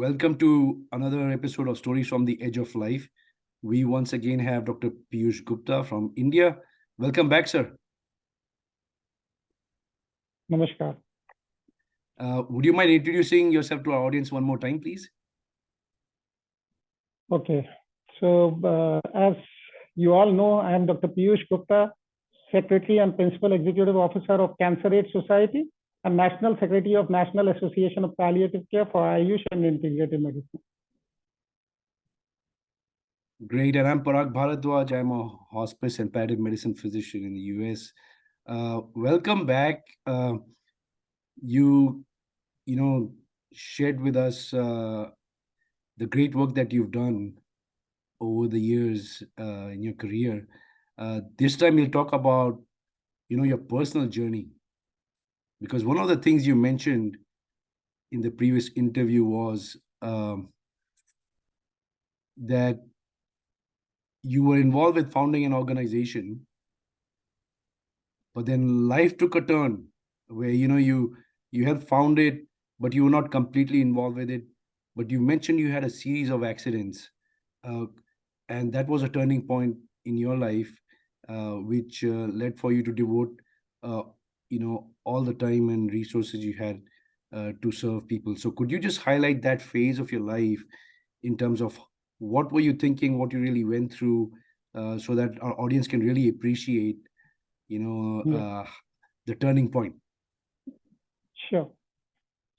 Welcome to another episode of Stories from the Edge of Life. We once again have Dr. Piyush Gupta from India. Welcome back, sir. Namaskar. Would you mind introducing yourself to our audience one more time, please? Okay. As you all know, I am Dr. Piyush Gupta, Secretary and Principal Executive Officer of Cancer Aid Society and National Secretary of National Association of Palliative Care for Ayush and Integrative Medicine. Great. And I'm Parag Bharadwaj. I'm a hospice and palliative medicine physician in the US. Welcome back. You, you know, shared with us the great work that you've done over the years in your career. This time we'll talk about, your personal journey, because one of the things you mentioned in the previous interview was that you were involved with founding an organization, but then life took a turn where you helped found it, but you were not completely involved with it. But you mentioned you had a series of accidents, uh, and that was a turning point in your life, which led for you to devote, all the time and resources you had to serve people. So, could you just highlight that phase of your life in terms of what were you thinking, what you really went through, so that our audience can really appreciate, you know, Yeah, uh, the turning point? sure.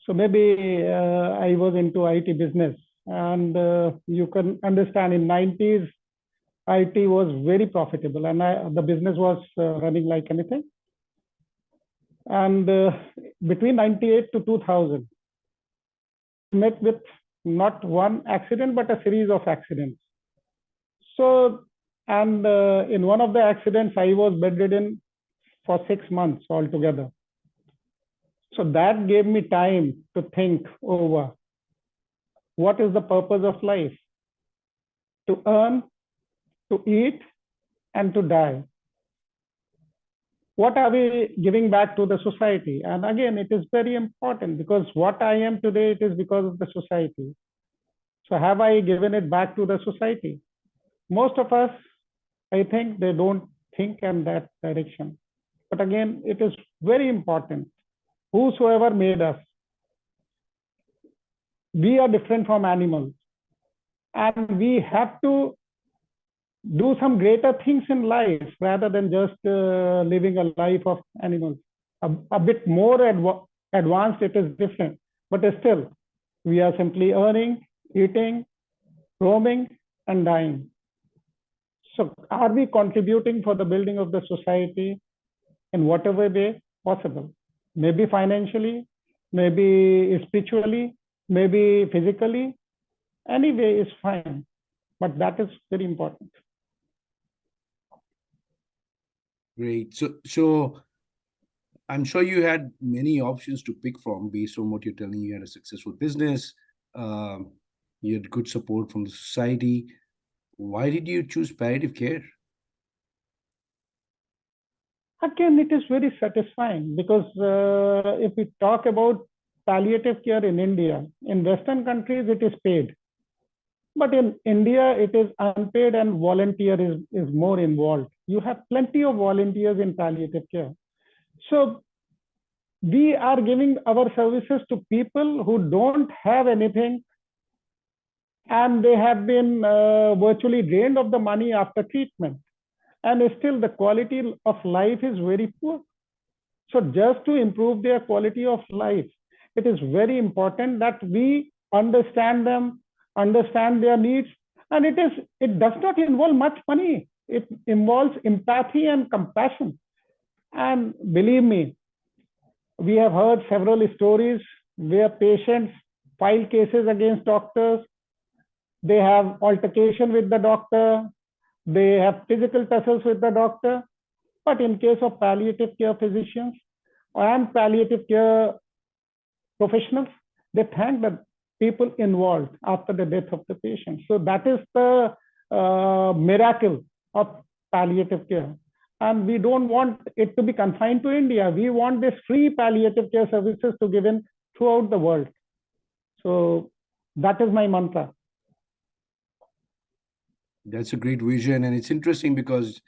So maybe I was into IT business, and you can understand in 90s, IT was very profitable, and the business was running like anything. And between 98 to 2000, met with not one accident, but a series of accidents. So, and in one of the accidents, I was bedridden for 6 months altogether. So that gave me time to think over what is the purpose of life: to earn, to eat, and to die. What are we giving back to the society? And again, it is very important because what I am today, it is because of the society. So have I given it back to the society? Most of us, I think they don't think in that direction. But again, it is very important. Whosoever made us, we are different from animals, and we have to do some greater things in life rather than just living a life of animals. A bit more advanced, it is different, but still, we are simply earning, eating, roaming, and dying. So, are we contributing for the building of the society in whatever way possible? Maybe financially, maybe spiritually, maybe physically. Any way is fine, but that is very important. Great. So I'm sure you had many options to pick from based on what you're telling. You had a successful business, um, you had good support from the society. Why did you choose palliative care? Again, it is very satisfying because if we talk about palliative care in India, in Western countries, it is paid. But in India, it is unpaid and volunteer is more involved. You have plenty of volunteers in palliative care. So we are giving our services to people who don't have anything, and they have been virtually drained of the money after treatment. And still the quality of life is very poor. So just to improve their quality of life, it is very important that we understand them, understand their needs, and it does not involve much money. It involves empathy and compassion. And believe me, we have heard several stories where patients file cases against doctors, they have altercation with the doctor, they have physical tussles with the doctor. But in case of palliative care physicians and palliative care professionals, they thank the people involved after the death of the patient. So that is the miracle of palliative care. And we don't want it to be confined to India. We want this free palliative care services to given throughout the world. So That is my mantra. That's a great vision, and it's interesting because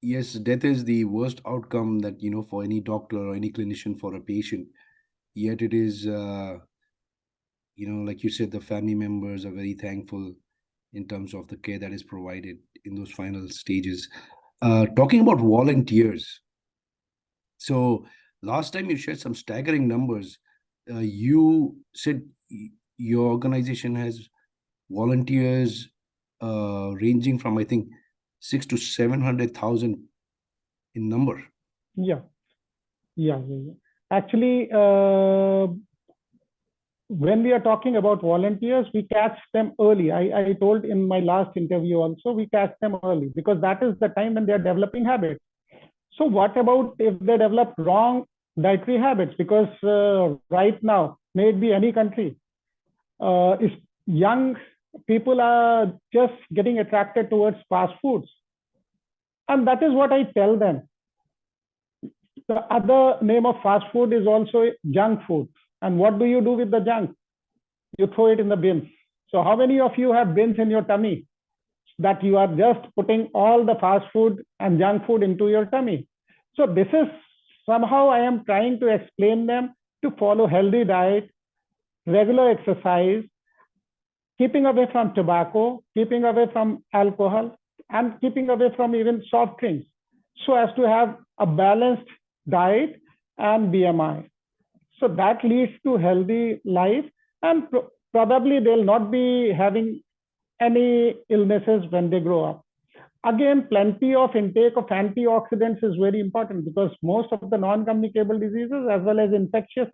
yes, death is the worst outcome that for any doctor or any clinician for a patient. Yet it is, like you said, the family members are very thankful in terms of the care that is provided in those final stages. Talking about volunteers, so last time you shared some staggering numbers. You said your organization has volunteers ranging from, I think, 6 to 700,000 in number. Yeah, yeah. Actually, when we are talking about volunteers, we catch them early. I told in my last interview also, we catch them early because that is the time when they are developing habits. So what about if they develop wrong dietary habits? Because right now, may it be any country, is young people are just getting attracted towards fast foods. And that is what I tell them. The other name of fast food is also junk food. And what do you do with the junk? You throw it in the bins. So how many of you have bins in your tummy that you are just putting all the fast food and junk food into your tummy? So this is somehow I am trying to explain them to follow healthy diet, regular exercise, keeping away from tobacco, keeping away from alcohol, and keeping away from even soft drinks, so as to have a balanced diet and BMI. So that leads to healthy life, and probably they'll not be having any illnesses when they grow up. Again, plenty of intake of antioxidants is very important because most of the non-communicable diseases as well as infectious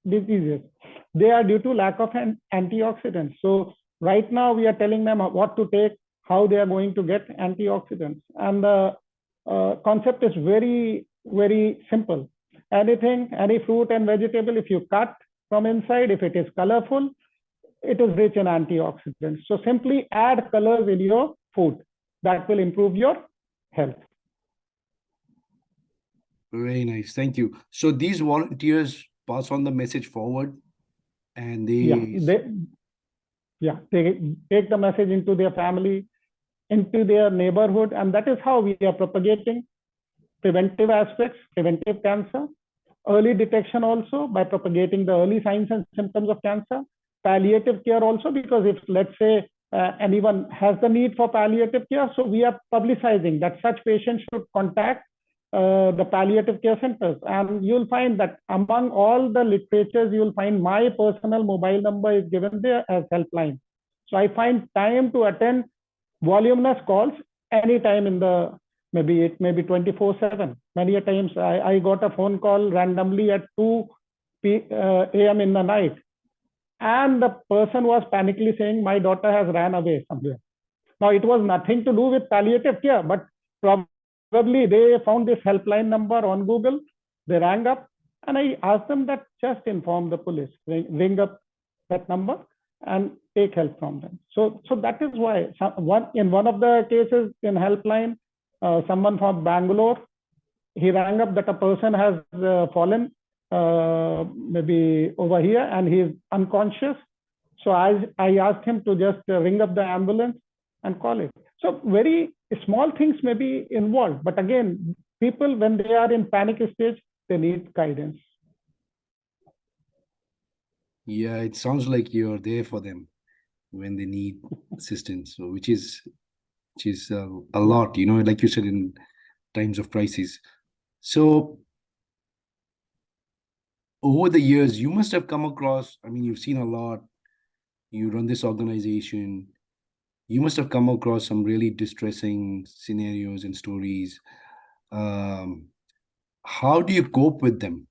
diseases, they are due to lack of antioxidants. So right now we are telling them what to take, how they are going to get antioxidants. And the concept is very, very simple. Anything, any fruit and vegetable, if you cut from inside, if it is colorful, it is rich in antioxidants. So simply add colors in your food. That will improve your health. Very nice. Thank you. So these volunteers pass on the message forward and Yeah, they, they take the message into their family, into their neighborhood, and that is how we are propagating preventive aspects, preventive cancer, early detection also by propagating the early signs and symptoms of cancer, palliative care also, because if let's say anyone has the need for palliative care, so we are publicizing that such patients should contact the palliative care centers. And you'll find that among all the literatures, you'll find my personal mobile number is given there as helpline. So I find time to attend voluminous calls anytime in the, maybe it may be 24/7. Many a times I got a phone call randomly at 2 a.m. in the night, and the person was panically saying, my daughter has ran away somewhere. Now, it was nothing to do with palliative care, but probably they found this helpline number on Google. They rang up, and I asked them that just inform the police, ring up that number and take help from them. So that is why in one of the cases in helpline, someone from Bangalore, he rang up that a person has fallen maybe over here and he is unconscious. So I asked him to just ring up the ambulance and call it. So very small things may be involved, but again, people when they are in panic stage, they need guidance. yeah, it sounds like you're there for them when they need assistance, so which is a Yeah. lot, like you said, in times of crisis. So over the years, you must have come across, I mean, you've seen a lot, you run this organization, you must have come across some really distressing scenarios and stories. Um, how do you cope with them?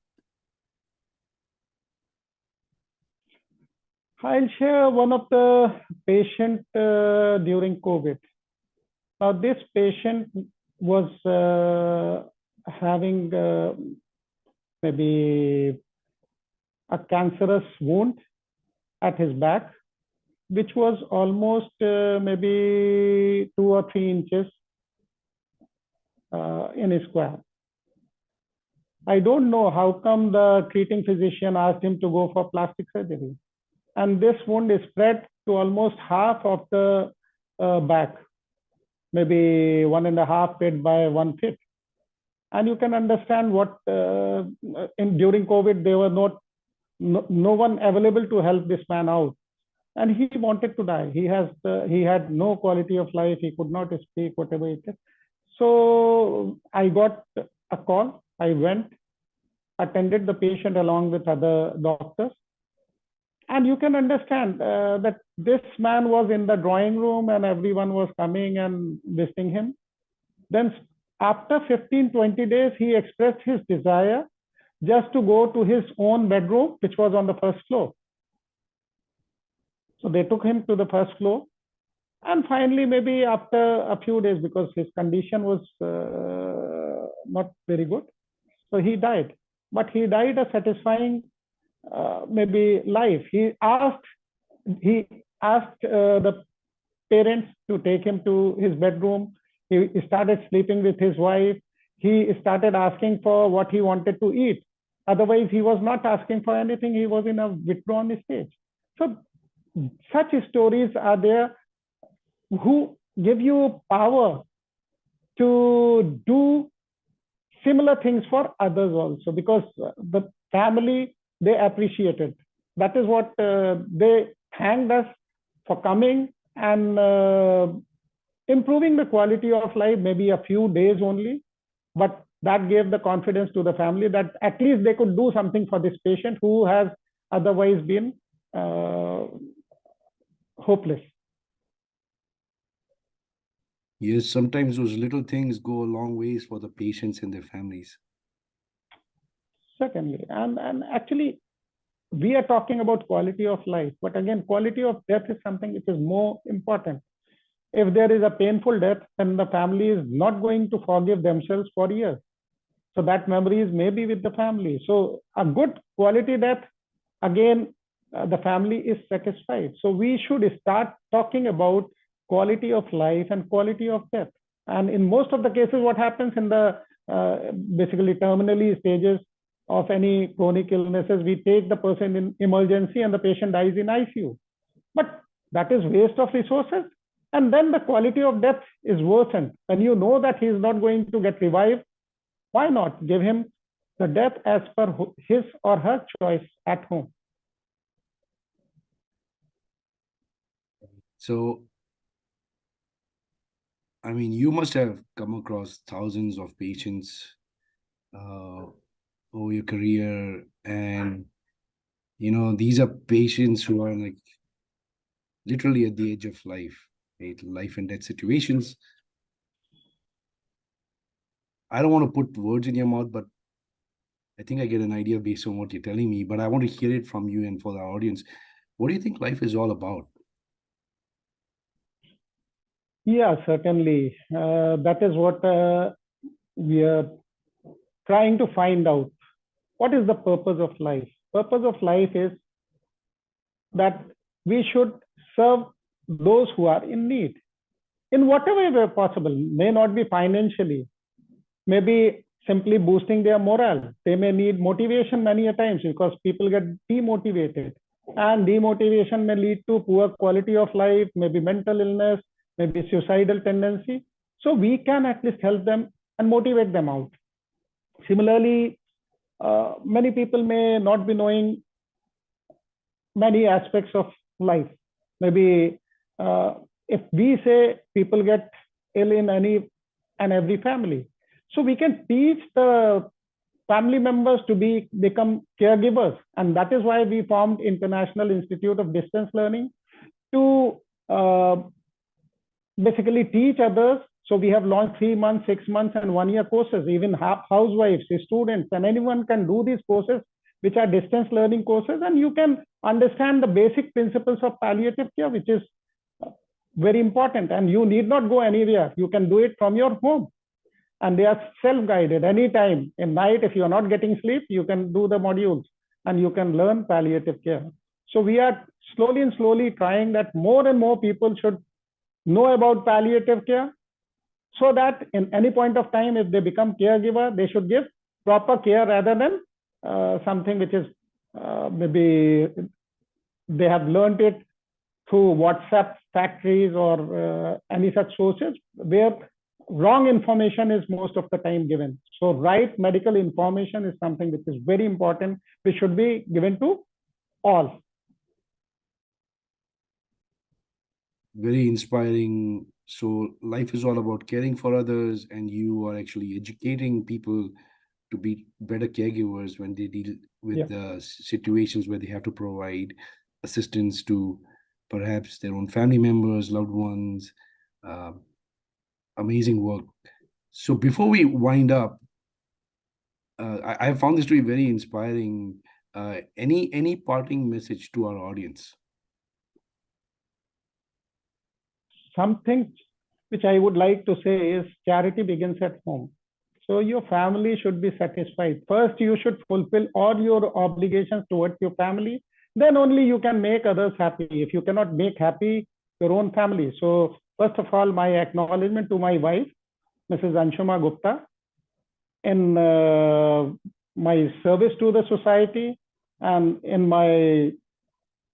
I'll share one of the patient during COVID. Now, this patient was having maybe a cancerous wound at his back, which was almost maybe 2 or 3 inches in square. I don't know how come the treating physician asked him to go for plastic surgery. and this wound is spread to almost half of the back, maybe 1.5 feet by 1 feet. And you can understand what during COVID there were no one available to help this man out, and he wanted to die. He had no quality of life. He could not speak, whatever it is. So I got a call. I went, attended the patient along with other doctors. And you can understand that this man was in the drawing room and everyone was coming and visiting him. Then after 15, 20 days, he expressed his desire just to go to his own bedroom, which was on the first floor. So they took him to the first floor. And finally, maybe after a few days, because his condition was not very good, so he died. But he died a satisfying, maybe life. He asked the parents to take him to his bedroom. He started sleeping with his wife. He started asking for what he wanted to eat. Otherwise, he was not asking for anything. He was in a withdrawn stage. So such stories are there who give you power to do similar things for others also, because the family, they appreciate it. That is what they thanked us for coming and improving the quality of life, maybe a few days only, but that gave the confidence to the family that at least they could do something for this patient who has otherwise been hopeless. Yes, sometimes those little things go a long ways for the patients and their families. Certainly. And actually, we are talking about quality of life, but again, quality of death is something which is more important. If there is a painful death, then the family is not going to forgive themselves for years. So that memories may be with the family. So a good quality death, again, the family is satisfied. So we should start talking about quality of life and quality of death. And in most of the cases, what happens in the basically terminally stages of any chronic illnesses, we take the person in emergency and the patient dies in ICU. But that is waste of resources. And then the quality of death is worsened. When you know that he is not going to get revived, why not give him the death as per his or her choice at home? So, I mean, you must have come across thousands of patients over your career, and these are patients who are like literally at the edge of life, right? Life and death situations. I don't want to put words in your mouth, but I think I get an idea based on what you're telling me. But I want to hear it from you and for the audience. What do you think life is all about? Yeah, certainly. That is what we are trying to find out. What is the purpose of life? Purpose of life is that we should serve those who are in need in whatever way possible. May not be financially, maybe simply boosting their morale. They may need motivation many a times because people get demotivated, and demotivation may lead to poor quality of life, maybe mental illness, maybe suicidal tendency. So we can at least help them and motivate them out. Similarly, many people may not be knowing many aspects of life. Maybe if we say people get ill in any and every family, so we can teach the family members to become caregivers, and that is why we formed International Institute of Distance Learning to basically teach others. So we have launched 3 months, 6 months, and 1 year courses. Even housewives, students, and anyone can do these courses, which are distance learning courses, and you can understand the basic principles of palliative care, which is very important. And you need not go anywhere. You can do it from your home. And they are self-guided anytime. In night, if you are not getting sleep, you can do the modules and you can learn palliative care. So we are slowly and slowly trying that more and more people should know about palliative care, so that in any point of time, if they become caregiver, they should give proper care rather than something which is maybe they have learned it through WhatsApp factories or any such sources where wrong information is most of the time given. So right medical information is something which is very important, which should be given to all. Very inspiring. So life is all about caring for others, and you are actually educating people to be better caregivers when they deal with Yeah. the situations where they have to provide assistance to perhaps their own family members, loved ones. Uh, Amazing work. So before we wind up, I found this to be very inspiring. Any parting message to our audience? Something which I would like to say is charity begins at home. So your family should be satisfied. First, you should fulfill all your obligations towards your family. Then only you can make others happy. If you cannot make happy your own family. So first of all, my acknowledgement to my wife, Mrs. Anshuma Gupta, in my service to the society and in my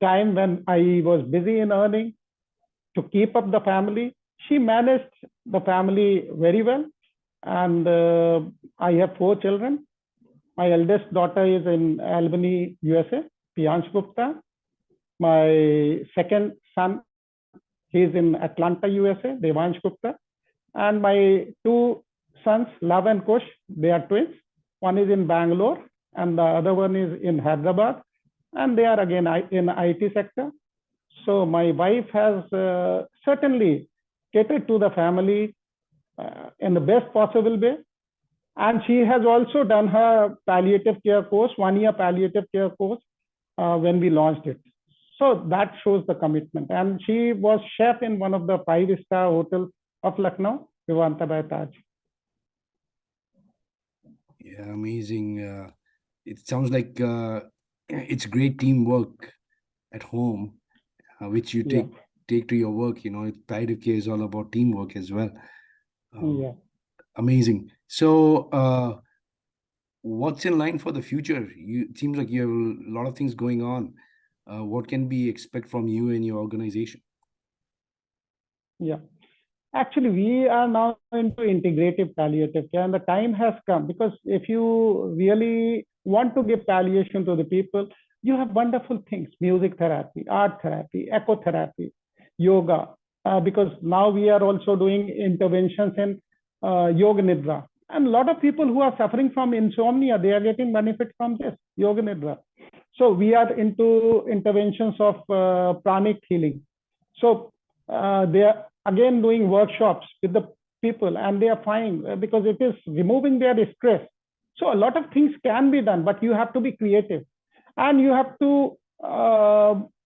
time when I was busy in earning to keep up the family. She managed the family very well. And I have four children. My eldest daughter is in Albany, USA, Piyush Gupta. My second son, he's in Atlanta, USA, Devansh Gupta. And my two sons, Love and Kush, they are twins. One is in Bangalore and the other one is in Hyderabad. And they are again in IT sector. So my wife has certainly catered to the family in the best possible way. And she has also done her palliative care course, 1 year palliative care course when we launched it. So that shows the commitment. And she was chef in one of the five-star hotels of Lucknow, Vivanta by Taj. Yeah, amazing. It sounds like it's great teamwork at home, which you Yeah, take to your work. You know, palliative care is all about teamwork as well. yeah. Amazing. So, what's in line for the future? It seems like you have a lot of things going on. What can we expect from you and your organization? Yeah. Actually, we are now into integrative palliative care, and the time has come because if you really want to give palliation to the people, you have wonderful things: music therapy, art therapy, ecotherapy, yoga. Because now we are also doing interventions in yoga nidra, and a lot of people who are suffering from insomnia, they are getting benefit from this yoga nidra. So we are into interventions of pranic healing. So they are again doing workshops with the people, and they are fine because it is removing their stress. So a lot of things can be done, but you have to be creative, and you have to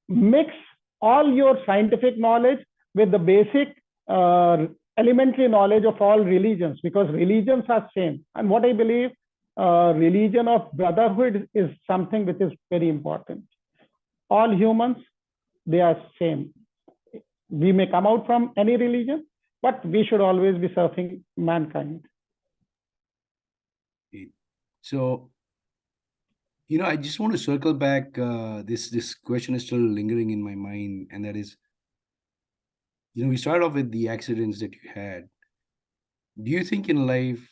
mix all your scientific knowledge with the basic elementary knowledge of all religions, because religions are same. And what I believe, religion of brotherhood is something which is very important. All humans, they are same. We may come out from any religion, but we should always be serving mankind. So, I just want to circle back. This question is still lingering in my mind, and that is, we started off with the accidents that you had. Do you think in life,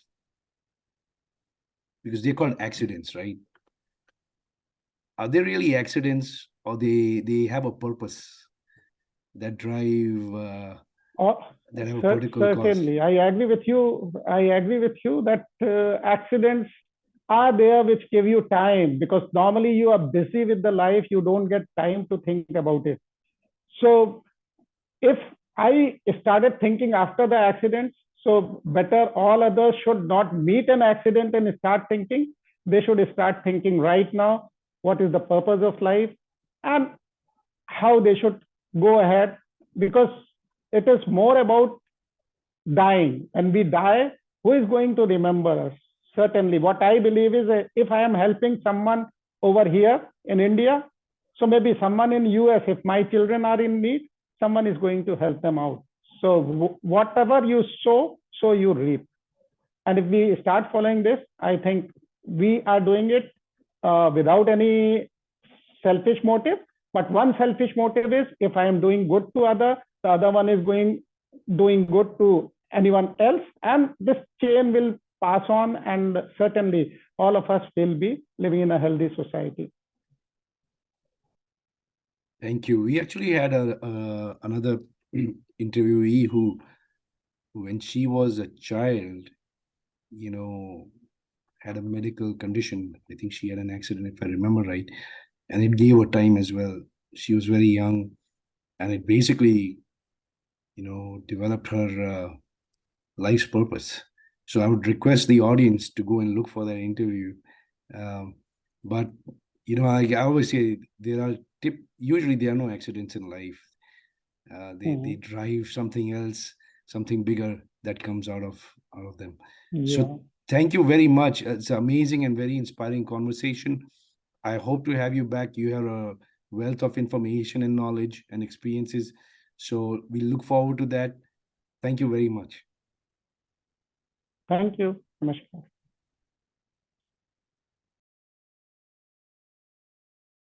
because they're called accidents, right? Are they really accidents, or they have a purpose that drive Oh, that have a particular cause? certainly, I agree with you. I agree with you that accidents are there which give you time, because normally you are busy with the life, you don't get time to think about it. So if I started thinking after the accident, so better all others should not meet an accident and start thinking. They should start thinking right now what is the purpose of life and how they should go ahead, because it is more about dying. And we die, who is going to remember us? Certainly, what I believe is if I am helping someone over here in India, so maybe someone in US, if my children are in need, someone is going to help them out. So whatever you sow, so you reap. And if we start following this, I think we are doing it without any selfish motive, But one selfish motive is if I am doing good to other, the other one is doing good to anyone else, and this chain will pass on, and certainly all of us will be living in a healthy society. Thank you. We actually had another interviewee who, when she was a child, you know, had a medical condition. I think she had an accident, if I remember right, and it gave her time as well. She was very young, and it basically, developed her life's purpose. So I would request the audience to go and look for that interview. Um, but I always say there are usually there are no accidents in life. They Mhm. drive something else, something bigger that comes out of them. Yeah. So thank you very much. It's an amazing and very inspiring conversation. I hope to have you back. You have a wealth of information and knowledge and experiences. So we look forward to that. Thank you very much. Thank you. Namaskar.